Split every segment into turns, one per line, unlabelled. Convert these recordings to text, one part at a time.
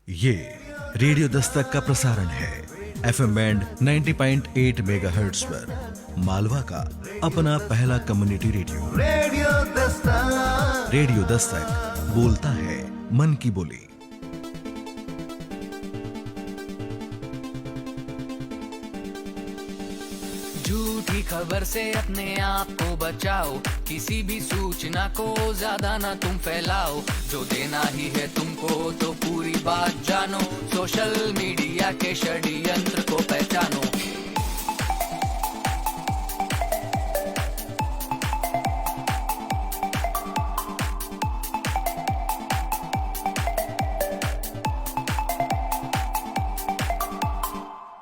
ये रेडियो दस्तक का प्रसारण है FM बैंड 90.8 मेगाहर्ट्ज पर मालवा का अपना पहला कम्युनिटी रेडियो। रेडियो दस्तक बोलता है मन की बोली।
झूठी खबर से अपने आप को बचाओ, किसी भी सूचना को ज्यादा ना तुम फैलाओ। जो देना ही है तुमको तो पूरी बात जानो, सोशल मीडिया के षड्यंत्र को पहचानो।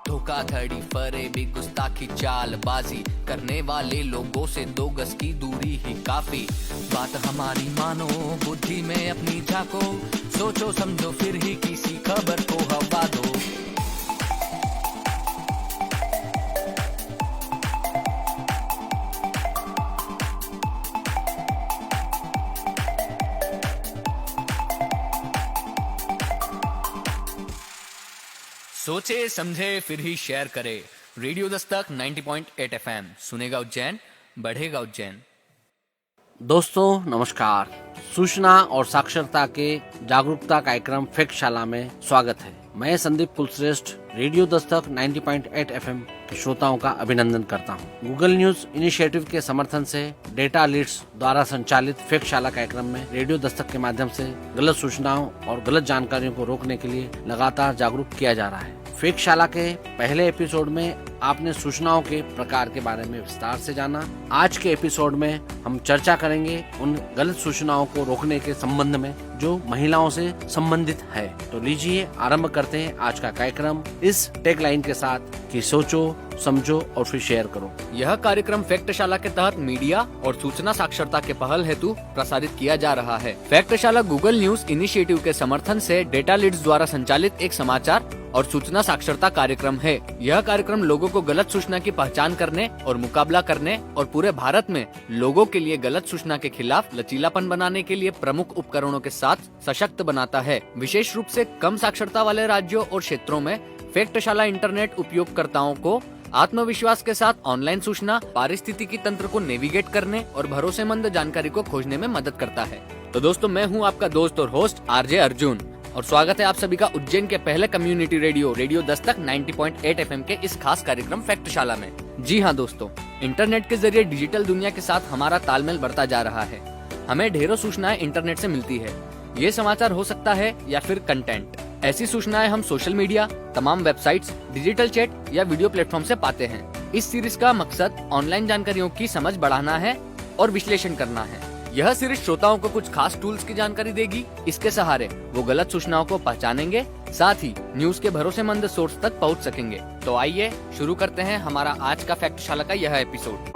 धोखाधड़ी, फरेबी, गुस्ताखी, चालबाजी करने वाले लोगों से 2 गज की दूरी ही काफी। बात हमारी मानो, बुद्धि में अपनी झांको, सोचो समझो फिर ही किसी खबर को हवा दो। सोचे समझे फिर ही शेयर करे। रेडियो दस्तक 90.8 FM, सुनेगा उज्जैन, बढ़ेगा उज्जैन।
दोस्तों नमस्कार। सूचना और साक्षरता के जागरूकता कार्यक्रम फैक्ट शाला में स्वागत है। मैं संदीप कुलश्रेष्ठ रेडियो दस्तक 90.8 FM के श्रोताओं का अभिनंदन करता हूं। गूगल न्यूज इनिशिएटिव के समर्थन से डेटा लीड्स द्वारा संचालित फैक्ट शाला कार्यक्रम में रेडियो दस्तक के माध्यम से गलत सूचनाओं और गलत जानकारियों को रोकने के लिए लगातार जागरूक किया जा रहा है। फैक्ट शाला के पहले एपिसोड में आपने सूचनाओं के प्रकार के बारे में विस्तार से जाना। आज के एपिसोड में हम चर्चा करेंगे उन गलत सूचनाओं को रोकने के संबंध में जो महिलाओं से संबंधित है। तो लीजिए आरंभ करते हैं आज का कार्यक्रम इस टैगलाइन के साथ कि सोचो समझो और फिर शेयर करो।
यह कार्यक्रम फैक्ट शाला के तहत मीडिया और सूचना साक्षरता के पहल हेतु प्रसारित किया जा रहा है। फैक्ट शाला गूगल न्यूज इनिशिएटिव के समर्थन से डेटा लीड्स द्वारा संचालित एक समाचार और सूचना साक्षरता कार्यक्रम है। यह कार्यक्रम लोगों को गलत सूचना की पहचान करने और मुकाबला करने और पूरे भारत में लोगों के लिए गलत सूचना के खिलाफ लचीलापन बनाने के लिए प्रमुख उपकरणों के साथ सशक्त बनाता है। विशेष रूप से कम साक्षरता वाले राज्यों और क्षेत्रों में फैक्ट शाला इंटरनेट उपयोगकर्ताओं को आत्मविश्वास के साथ ऑनलाइन सूचना, पारिस्थितिकी तंत्र को नेविगेट करने और भरोसेमंद जानकारी को खोजने में मदद करता है। तो दोस्तों, मैं हूं आपका दोस्त और होस्ट आरजे अर्जुन और स्वागत है आप सभी का उज्जैन के पहले कम्युनिटी रेडियो दस्तक 90.8 FM के इस खास कार्यक्रम फैक्ट शाला में। जी हाँ दोस्तों, इंटरनेट के जरिए डिजिटल दुनिया के साथ हमारा तालमेल बढ़ता जा रहा है। हमें ढेरों सूचनाएं इंटरनेट से मिलती है। ये समाचार हो सकता है या फिर कंटेंट। ऐसी सूचनाएं हम सोशल मीडिया, तमाम वेबसाइट्स, डिजिटल चैट या वीडियो प्लेटफॉर्म से पाते हैं। इस सीरीज का मकसद ऑनलाइन जानकारियों की समझ बढ़ाना है और विश्लेषण करना है। यह सीरीज श्रोताओं को कुछ खास टूल्स की जानकारी देगी। इसके सहारे वो गलत सूचनाओं को पहचानेंगे, साथ ही न्यूज के भरोसेमंद सोर्स तक पहुंच सकेंगे। तो आइए शुरू करते हैं हमारा आज का फैक्ट शाला का यह एपिसोड।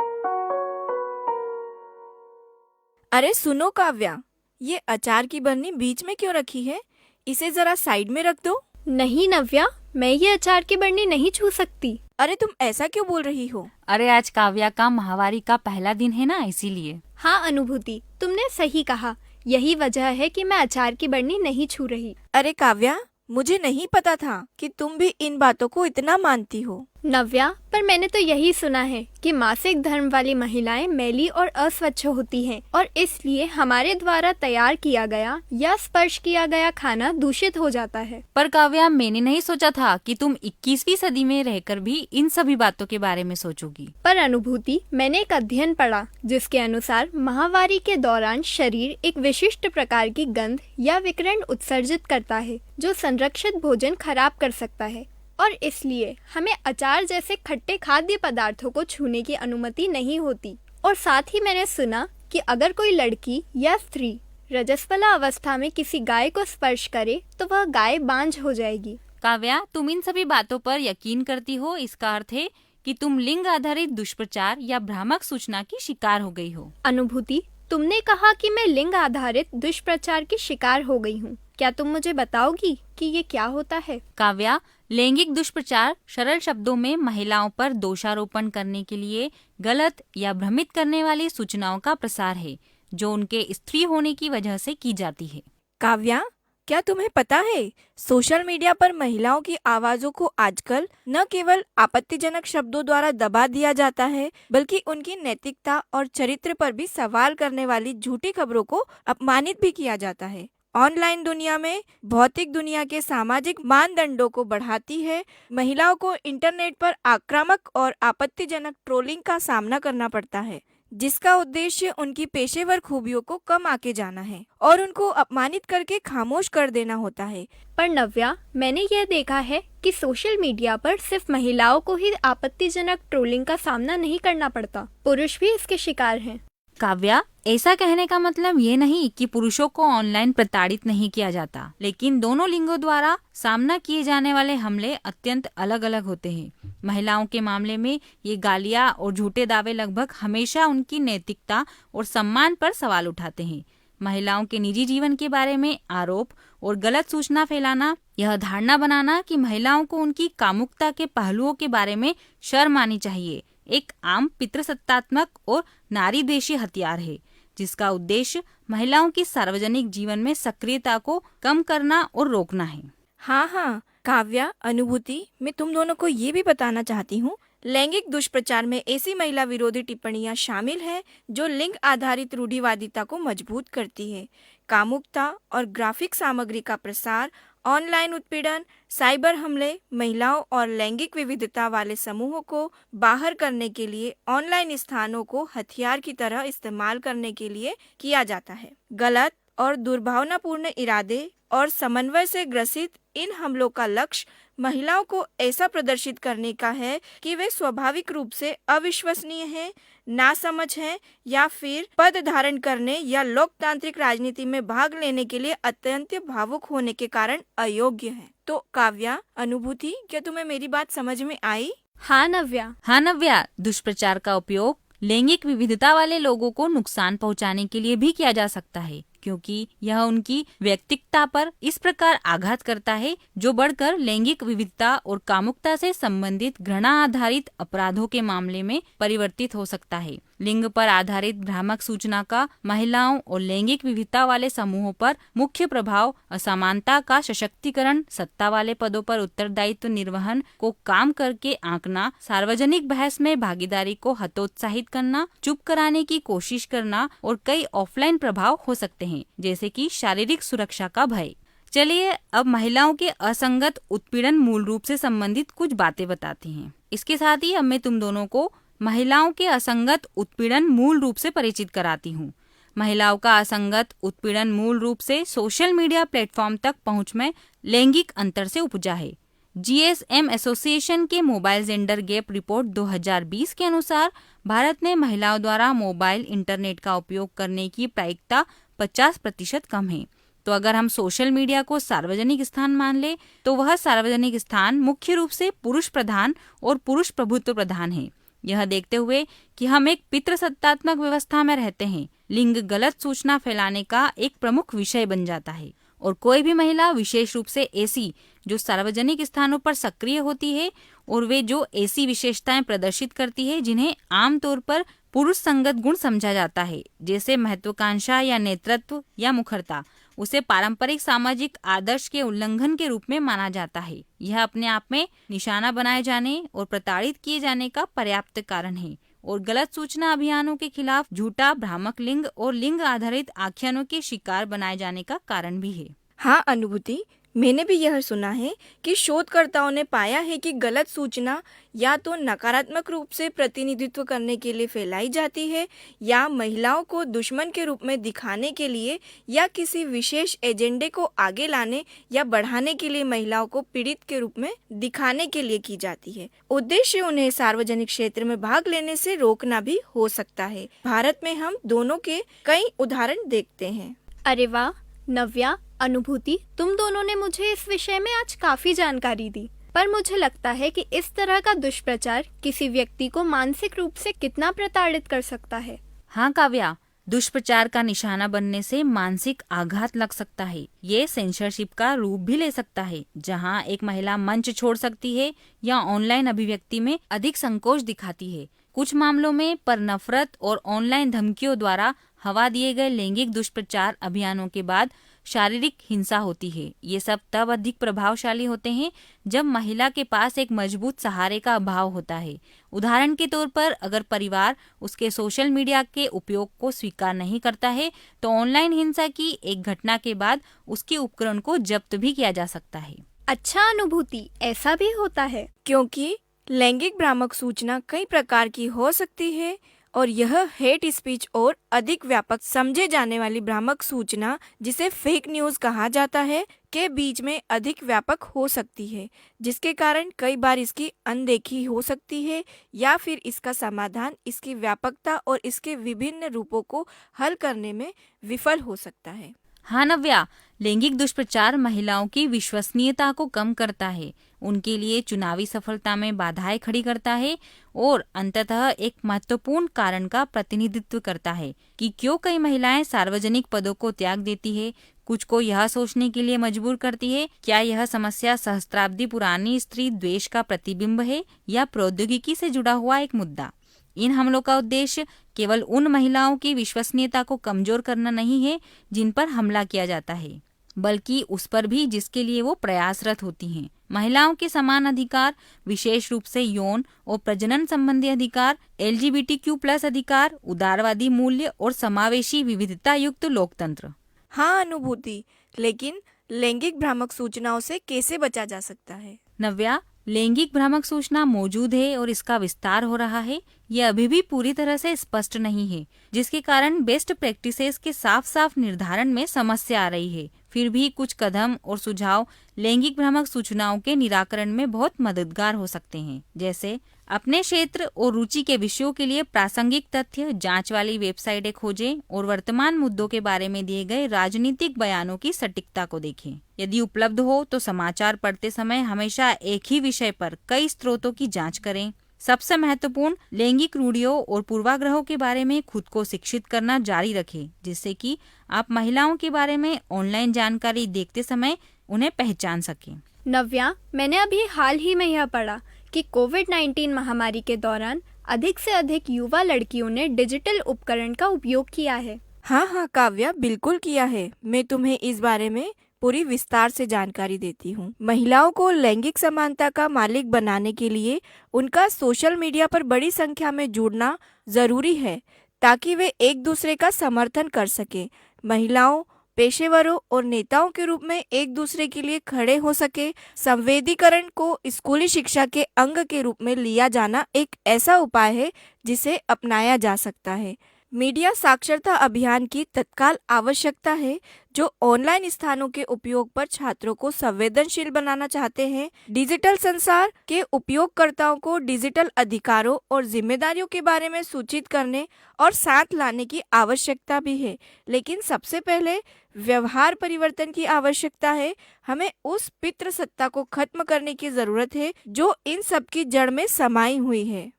अरे सुनो काव्या, ये अचार की बरनी बीच में क्यों रखी है? इसे जरा साइड में रख दो।
नहीं नव्या, मैं ये अचार की बरनी नहीं छू सकती।
अरे तुम ऐसा क्यों बोल रही हो?
अरे आज काव्या का माहवारी का पहला दिन है ना, इसीलिए।
हाँ अनुभूति, तुमने सही कहा। यही वजह है कि मैं अचार की बरनी नहीं छू रही।
अरे काव्या, मुझे नहीं पता था कि तुम भी इन बातों को इतना मानती हो।
नव्या, पर मैंने तो यही सुना है कि मासिक धर्म वाली महिलाएं मैली और अस्वच्छ होती हैं और इसलिए हमारे द्वारा तैयार किया गया या स्पर्श किया गया खाना दूषित हो जाता है।
पर काव्या, मैंने नहीं सोचा था कि तुम 21वीं सदी में रहकर भी इन सभी बातों के बारे में सोचोगी।
पर अनुभूति, मैंने एक अध्ययन पढ़ा जिसके अनुसार माहवारी के दौरान शरीर एक विशिष्ट प्रकार की गंध या विकिरण उत्सर्जित करता है जो संरक्षित भोजन खराब कर सकता है और इसलिए हमें अचार जैसे खट्टे खाद्य पदार्थों को छूने की अनुमति नहीं होती। और साथ ही मैंने सुना कि अगर कोई लड़की या स्त्री रजस्वला अवस्था में किसी गाय को स्पर्श करे तो वह गाय बांझ हो जाएगी।
काव्या, तुम इन सभी बातों पर यकीन करती हो, इसका अर्थ है कि तुम लिंग आधारित दुष्प्रचार या भ्रामक सूचना की शिकार हो गई हो।
अनुभूति, तुमने कहा कि मैं लिंग आधारित दुष्प्रचार की शिकार हो गई हूँ। क्या तुम मुझे बताओगी कि ये क्या होता है?
काव्या, लैंगिक दुष्प्रचार सरल शब्दों में महिलाओं पर दोषारोपण करने के लिए गलत या भ्रमित करने वाली सूचनाओं का प्रसार है जो उनके स्त्री होने की वजह से की जाती है।
काव्या, क्या तुम्हें पता है, सोशल मीडिया पर महिलाओं की आवाजों को आजकल न केवल आपत्तिजनक शब्दों द्वारा दबा दिया जाता है, बल्कि उनकी नैतिकता और चरित्र पर भी सवाल करने वाली झूठी खबरों को अपमानित भी किया जाता है। ऑनलाइन दुनिया में भौतिक दुनिया के सामाजिक मानदंडों को बढ़ाती है। महिलाओं को इंटरनेट पर आक्रामक और आपत्तिजनक ट्रोलिंग का सामना करना पड़ता है, जिसका उद्देश्य उनकी पेशेवर खूबियों को कम आके जाना है और उनको अपमानित करके खामोश कर देना होता है।
पर नव्या, मैंने यह देखा है कि सोशल मीडिया पर सिर्फ महिलाओं को ही आपत्तिजनक ट्रोलिंग का सामना नहीं करना पड़ता, पुरुष भी इसके शिकार हैं।
काव्या, ऐसा कहने का मतलब ये नहीं कि पुरुषों को ऑनलाइन प्रताड़ित नहीं किया जाता, लेकिन दोनों लिंगों द्वारा सामना किए जाने वाले हमले अत्यंत अलग अलग होते हैं। महिलाओं के मामले में ये गालियां और झूठे दावे लगभग हमेशा उनकी नैतिकता और सम्मान पर सवाल उठाते हैं। महिलाओं के निजी जीवन के बारे में आरोप और गलत सूचना फैलाना, यह धारणा बनाना कि महिलाओं को उनकी कामुकता के पहलुओं के बारे में शर्म आनी चाहिए, एक आम पितृसत्तात्मक और नारीद्वेषी हथियार है, जिसका उद्देश्य महिलाओं की सार्वजनिक जीवन में सक्रियता को कम करना और रोकना है।
हाँ, काव्या, अनुभूति, मैं तुम दोनों को ये भी बताना चाहती हूँ, लैंगिक दुष्प्रचार में ऐसी महिला विरोधी टिप्पणियां शामिल हैं जो लिंग आधारित रूढ़िवादिता को मजबूत करती है। कामुकता और ग्राफिक सामग्री का प्रसार, ऑनलाइन उत्पीड़न, साइबर हमले महिलाओं और लैंगिक विविधता वाले समूहों को बाहर करने के लिए ऑनलाइन स्थानों को हथियार की तरह इस्तेमाल करने के लिए किया जाता है। गलत और दुर्भावनापूर्ण इरादे और समन्वय से ग्रसित इन हमलों का लक्ष्य महिलाओं को ऐसा प्रदर्शित करने का है कि वे स्वाभाविक रूप से अविश्वसनीय हैं, नासमझ हैं या फिर पद धारण करने या लोकतांत्रिक राजनीति में भाग लेने के लिए अत्यंत भावुक होने के कारण अयोग्य हैं। तो काव्या, अनुभूति, क्या तुम्हें मेरी बात समझ में आई?
हाँ नव्या,
दुष्प्रचार का उपयोग लैंगिक विविधता वाले लोगों को नुकसान पहुंचाने के लिए भी किया जा सकता है, क्योंकि यह उनकी व्यक्तिगता पर इस प्रकार आघात करता है जो बढ़कर लैंगिक विविधता और कामुकता से संबंधित घृणा आधारित अपराधों के मामले में परिवर्तित हो सकता है। लिंग पर आधारित भ्रामक सूचना का महिलाओं और लैंगिक विविधता वाले समूहों पर मुख्य प्रभाव असमानता का सशक्तिकरण, सत्ता वाले पदों पर उत्तरदायित्व निर्वहन को काम करके आंकना, सार्वजनिक बहस में भागीदारी को हतोत्साहित करना, चुप कराने की कोशिश करना और कई ऑफलाइन प्रभाव हो सकते हैं, जैसे कि शारीरिक सुरक्षा का भय। चलिए अब महिलाओं के असंगत उत्पीड़न मूल रूप से संबंधित कुछ बातें बताती हैं। इसके साथ ही अब मैं तुम दोनों को महिलाओं के असंगत उत्पीड़न मूल रूप से परिचित कराती हूँ। महिलाओं का असंगत उत्पीड़न मूल रूप से सोशल मीडिया प्लेटफॉर्म तक पहुँच में लैंगिक अंतर से उपजा है। GSM एसोसिएशन के मोबाइल जेंडर गैप रिपोर्ट 2020 के अनुसार भारत में महिलाओं द्वारा मोबाइल इंटरनेट का उपयोग करने की प्रायिकता 50% कम है। तो अगर हम सोशल मीडिया को सार्वजनिक स्थान मान ले तो वह सार्वजनिक स्थान मुख्य रूप से पुरुष प्रधान और पुरुष प्रभुत्व प्रधान है। यह देखते हुए कि हम एक पितृसत्तात्मक व्यवस्था में रहते हैं, लिंग गलत सूचना फैलाने का एक प्रमुख विषय बन जाता है और कोई भी महिला, विशेष रूप से ऐसी जो सार्वजनिक स्थानों पर सक्रिय होती है और वे जो ऐसी विशेषताएं प्रदर्शित करती है जिन्हें आमतौर पर पुरुष संगत गुण समझा जाता है, जैसे महत्वाकांक्षा या नेतृत्व या मुखरता, उसे पारंपरिक सामाजिक आदर्श के उल्लंघन के रूप में माना जाता है। यह अपने आप में निशाना बनाए जाने और प्रताड़ित किए जाने का पर्याप्त कारण है और गलत सूचना अभियानों के खिलाफ झूठा, भ्रामक लिंग और लिंग आधारित आख्यानों के शिकार बनाए जाने का कारण भी है।
हाँ अनुभूति, मैंने भी यह सुना है कि शोधकर्ताओं ने पाया है कि गलत सूचना या तो नकारात्मक रूप से प्रतिनिधित्व करने के लिए फैलाई जाती है या महिलाओं को दुश्मन के रूप में दिखाने के लिए या किसी विशेष एजेंडे को आगे लाने या बढ़ाने के लिए महिलाओं को पीड़ित के रूप में दिखाने के लिए की जाती है। उद्देश्य उन्हें सार्वजनिक क्षेत्र में भाग लेने से रोकना भी हो सकता है। भारत में हम दोनों के कई उदाहरण देखते हैं।
अरे वाह नव्या, अनुभूति, तुम दोनों ने मुझे इस विषय में आज काफी जानकारी दी। पर मुझे लगता है कि इस तरह का दुष्प्रचार किसी व्यक्ति को मानसिक रूप से कितना प्रताड़ित कर सकता है।
हाँ काव्या, दुष्प्रचार का निशाना बनने से मानसिक आघात लग सकता है। ये सेंसरशिप का रूप भी ले सकता है, जहाँ एक महिला मंच छोड़ सकती है या ऑनलाइन अभिव्यक्ति में अधिक संकोच दिखाती है। कुछ मामलों में पर नफरत और ऑनलाइन धमकियों द्वारा हवा दिए गए लैंगिक दुष्प्रचार अभियानों के बाद शारीरिक हिंसा होती है। ये सब तब अधिक प्रभावशाली होते हैं जब महिला के पास एक मजबूत सहारे का अभाव होता है। उदाहरण के तौर पर अगर परिवार उसके सोशल मीडिया के उपयोग को स्वीकार नहीं करता है तो ऑनलाइन हिंसा की एक घटना के बाद उसके उपकरण को जब्त भी किया जा सकता है।
अच्छा अनुभूति, ऐसा भी होता है?
क्योंकि लैंगिक भ्रामक सूचना कई प्रकार की हो सकती है और यह हेट स्पीच और अधिक व्यापक समझे जाने वाली भ्रामक सूचना, जिसे फेक न्यूज कहा जाता है, के बीच में अधिक व्यापक हो सकती है, जिसके कारण कई बार इसकी अनदेखी हो सकती है या फिर इसका समाधान इसकी व्यापकता और इसके विभिन्न रूपों को हल करने में विफल हो सकता है।
हाँ नव्या, लैंगिक दुष्प्रचार महिलाओं की विश्वसनीयता को कम करता है, उनके लिए चुनावी सफलता में बाधाएं खड़ी करता है और अंततः एक महत्वपूर्ण कारण का प्रतिनिधित्व करता है कि क्यों कई महिलाएं सार्वजनिक पदों को त्याग देती है। कुछ को यह सोचने के लिए मजबूर करती है, क्या यह समस्या सहस्त्राब्दी पुरानी स्त्री द्वेष का प्रतिबिंब है या प्रौद्योगिकी से जुड़ा हुआ एक मुद्दा। इन हमलों का उद्देश्य केवल उन महिलाओं की विश्वसनीयता को कमजोर करना नहीं है जिन पर हमला किया जाता है, बल्कि उस पर भी जिसके लिए वो प्रयासरत होती हैं। महिलाओं के समान अधिकार, विशेष रूप से यौन और प्रजनन संबंधी अधिकार, LGBTQ+ अधिकार, उदारवादी मूल्य और समावेशी विविधता युक्त लोकतंत्र।
हाँ अनुभूति, लेकिन लैंगिक भ्रामक सूचनाओं से कैसे बचा जा सकता है?
नव्या, लैंगिक भ्रामक सूचना मौजूद है और इसका विस्तार हो रहा है। ये अभी भी पूरी तरह से स्पष्ट नहीं है, जिसके कारण बेस्ट प्रैक्टिसेस के साफ साफ निर्धारण में समस्या आ रही है। फिर भी कुछ कदम और सुझाव लैंगिक भ्रामक सूचनाओं के निराकरण में बहुत मददगार हो सकते हैं, जैसे अपने क्षेत्र और रुचि के विषयों के लिए प्रासंगिक तथ्य, जांच वाली वेबसाइटें खोजें और वर्तमान मुद्दों के बारे में दिए गए राजनीतिक बयानों की सटीकता को देखें। यदि उपलब्ध हो तो समाचार पढ़ते समय हमेशा एक ही विषय पर कई स्रोतों की जांच करें। सबसे महत्वपूर्ण, लैंगिक रूढ़ियों और पूर्वाग्रहों के बारे में खुद को शिक्षित करना जारी रखें, जिससे कि आप महिलाओं के बारे में ऑनलाइन जानकारी देखते समय उन्हें पहचान सकें।
नव्या, मैंने अभी हाल ही में यह पढ़ा कि कोविड-19 महामारी के दौरान अधिक से अधिक युवा लड़कियों ने डिजिटल उपकरण का उपयोग किया है।
हाँ काव्या, बिल्कुल किया है। मैं तुम्हें इस बारे में पूरी विस्तार से जानकारी देती हूँ। महिलाओं को लैंगिक समानता का मालिक बनाने के लिए उनका सोशल मीडिया पर बड़ी संख्या में जुड़ना जरूरी है, ताकि वे एक दूसरे का समर्थन कर सके। महिलाओं, पेशेवरों और नेताओं के रूप में एक दूसरे के लिए खड़े हो सके। संवेदीकरण को स्कूली शिक्षा के अंग के रूप में लिया जाना एक ऐसा उपाय है जिसे अपनाया जा सकता है। मीडिया साक्षरता अभियान की तत्काल आवश्यकता है, जो ऑनलाइन स्थानों के उपयोग पर छात्रों को संवेदनशील बनाना चाहते हैं। डिजिटल संसार के उपयोगकर्ताओं को डिजिटल अधिकारों और जिम्मेदारियों के बारे में सूचित करने और साथ लाने की आवश्यकता भी है, लेकिन सबसे पहले व्यवहार परिवर्तन की आवश्यकता है। हमें उस पितृसत्ता को खत्म करने की जरूरत है जो इन सब की जड़ में समाई हुई है।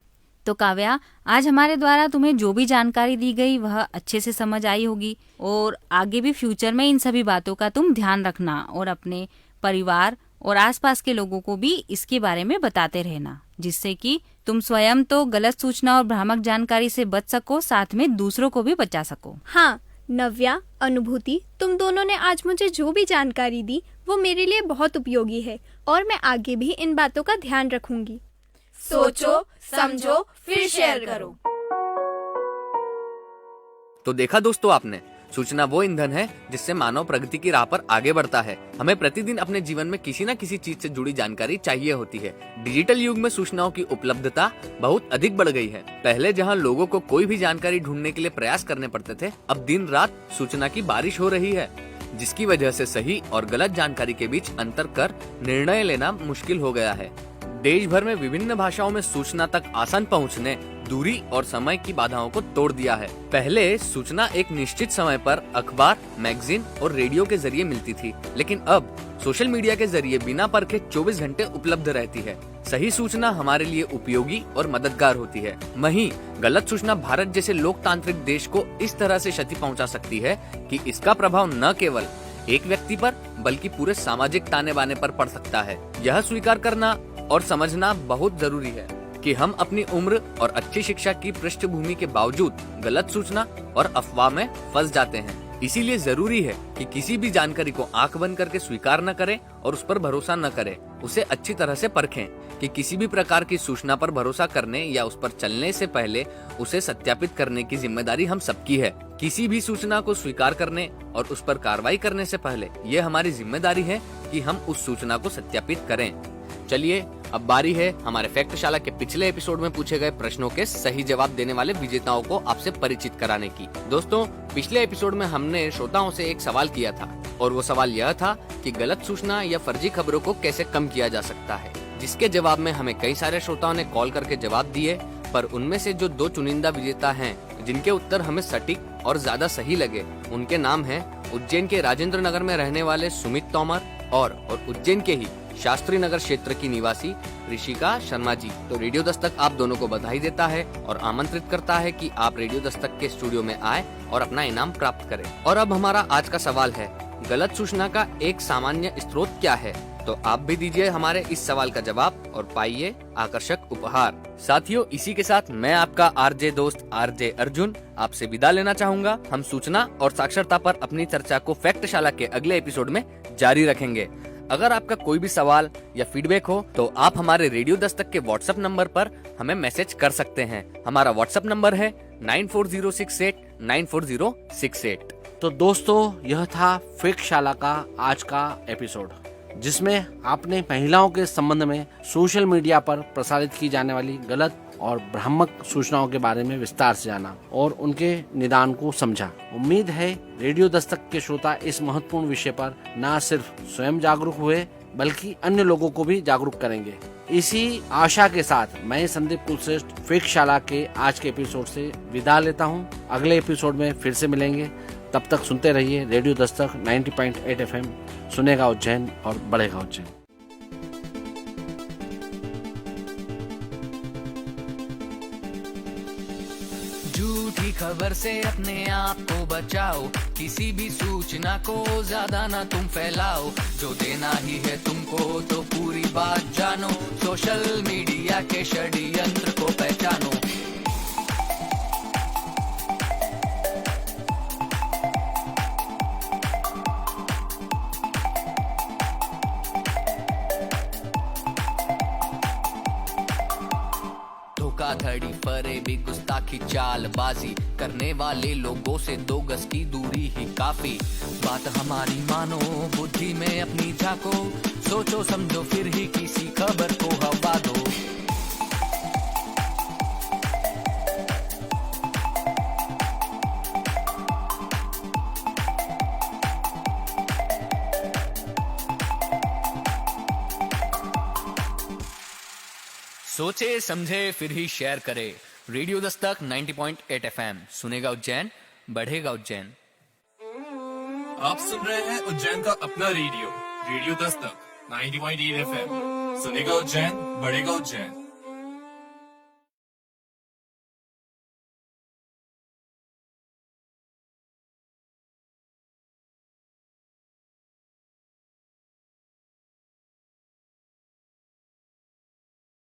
तो काव्या, आज हमारे द्वारा तुम्हें जो भी जानकारी दी गई वह अच्छे से समझ आई होगी और आगे भी फ्यूचर में इन सभी बातों का तुम ध्यान रखना और अपने परिवार और आसपास के लोगों को भी इसके बारे में बताते रहना, जिससे कि तुम स्वयं तो गलत सूचना और भ्रामक जानकारी से बच सको, साथ में दूसरों को भी बचा सको।
हाँ नव्या, अनुभूति, तुम दोनों ने आज मुझे जो भी जानकारी दी वो मेरे लिए बहुत उपयोगी है और मैं आगे भी इन बातों का ध्यान रखूंगी।
सोचो, समझो, फिर शेयर करो।
तो देखा दोस्तों आपने, सूचना वो ईंधन है जिससे मानव प्रगति की राह पर आगे बढ़ता है। हमें प्रतिदिन अपने जीवन में किसी न किसी चीज से जुड़ी जानकारी चाहिए होती है। डिजिटल युग में सूचनाओं की उपलब्धता बहुत अधिक बढ़ गई है। पहले जहां लोगों को कोई भी जानकारी ढूंढने के लिए प्रयास करने पड़ते थे, अब दिन रात सूचना की बारिश हो रही है, जिसकी वजह से सही और गलत जानकारी के बीच अंतर कर निर्णय लेना मुश्किल हो गया है। देश भर में विभिन्न भाषाओं में सूचना तक आसान पहुंचने दूरी और समय की बाधाओं को तोड़ दिया है। पहले सूचना एक निश्चित समय पर अखबार, मैगजीन और रेडियो के जरिए मिलती थी, लेकिन अब सोशल मीडिया के जरिए बिना परखे 24 घंटे उपलब्ध रहती है। सही सूचना हमारे लिए उपयोगी और मददगार होती है, वहीं गलत सूचना भारत जैसे लोकतांत्रिक देश को इस तरह से क्षति पहुंचा सकती है कि इसका प्रभाव न केवल एक व्यक्ति पर बल्कि पूरे सामाजिक ताने बाने पर पड़ सकता है। यह स्वीकार करना और समझना बहुत जरूरी है। कि हम अपनी उम्र और अच्छी शिक्षा की पृष्ठभूमि के बावजूद गलत सूचना और अफवाह में फंस जाते हैं। इसीलिए जरूरी है कि किसी भी जानकारी को आंख बंद करके स्वीकार न करें और उस पर भरोसा न करें। उसे अच्छी तरह से परखें कि किसी भी प्रकार की सूचना पर भरोसा करने या उस पर चलने से पहले उसे सत्यापित करने की जिम्मेदारी हम सबकी है। किसी भी सूचना को स्वीकार करने और उस पर कार्रवाई करने से पहले ये हमारी जिम्मेदारी है कि हम उस सूचना को सत्यापित करें। चलिए अब बारी है हमारे फैक्टशाला के पिछले एपिसोड में पूछे गए प्रश्नों के सही जवाब देने वाले विजेताओं को आपसे परिचित कराने की। दोस्तों, पिछले एपिसोड में हमने श्रोताओं से एक सवाल किया था और वो सवाल यह था कि गलत सूचना या फर्जी खबरों को कैसे कम किया जा सकता है, जिसके जवाब में हमें कई सारे श्रोताओं ने कॉल करके जवाब दिए। पर उनमें से जो 2 चुनिंदा विजेता हैं जिनके उत्तर हमें सटीक और ज्यादा सही लगे, उनके नाम हैं उज्जैन के राजेंद्र नगर में रहने वाले सुमित तोमर और उज्जैन के ही शास्त्री नगर क्षेत्र की निवासी ऋषिका शर्मा जी। तो रेडियो दस्तक आप दोनों को बधाई देता है और आमंत्रित करता है कि आप रेडियो दस्तक के स्टूडियो में आए और अपना इनाम प्राप्त करें। और अब हमारा आज का सवाल है, गलत सूचना का एक सामान्य स्रोत क्या है? तो आप भी दीजिए हमारे इस सवाल का जवाब और पाइए आकर्षक उपहार। साथियों, इसी के साथ मैं आपका आरजे दोस्त आरजे अर्जुन आपसे विदा लेना चाहूंगा। हम सूचना और साक्षरता पर अपनी चर्चा को फैक्टशाला के अगले एपिसोड में जारी रखेंगे। अगर आपका कोई भी सवाल या फीडबैक हो तो आप हमारे रेडियो दस्तक के व्हाट्सएप नंबर पर हमें मैसेज कर सकते हैं। हमारा व्हाट्सएप नंबर है 9406894068।
तो दोस्तों, यह था फैक्टशाला का आज का एपिसोड, जिसमें आपने महिलाओं के संबंध में सोशल मीडिया पर प्रसारित की जाने वाली गलत और भ्रामक सूचनाओं के बारे में विस्तार से जाना और उनके निदान को समझा। उम्मीद है रेडियो दस्तक के श्रोता इस महत्वपूर्ण विषय पर न सिर्फ स्वयं जागरूक हुए बल्कि अन्य लोगों को भी जागरूक करेंगे। इसी आशा के साथ मैं संदीप कुलश्रेष्ठ फैक्टशाला के आज के एपिसोड से विदा लेता हूँ। अगले एपिसोड में फिर से मिलेंगे। तब तक सुनते रहिए रेडियो दस्तक 90.8 FM। सुनेगा उज्जैन और बढ़ेगा उज्जैन।
झूठी खबर से अपने आप को बचाओ, किसी भी सूचना को ज्यादा ना तुम फैलाओ। जो देना ही है तुमको तो पूरी बात जानो, सोशल मीडिया के षड्यंत्र को पहचानो। धोखाधड़ी, फरेबी, गुस्ताखी, चालबाजी करने वाले लोगों से 2 गज की दूरी ही काफी। बात हमारी मानो, बुद्धि में अपनी झांको, सोचो समझो फिर ही किसी खबर को हवा दो। सोचे समझे फिर ही शेयर करे। Radio Dastak 90.8 FM। सुनेगा उज्जैन, बढ़ेगा उज्जैन।
आप सुन रहे हैं उज्जैन का अपना रेडियो दस्तक 90.8 FM। सुनेगा उज्जैन, बढ़ेगा उज्जैन।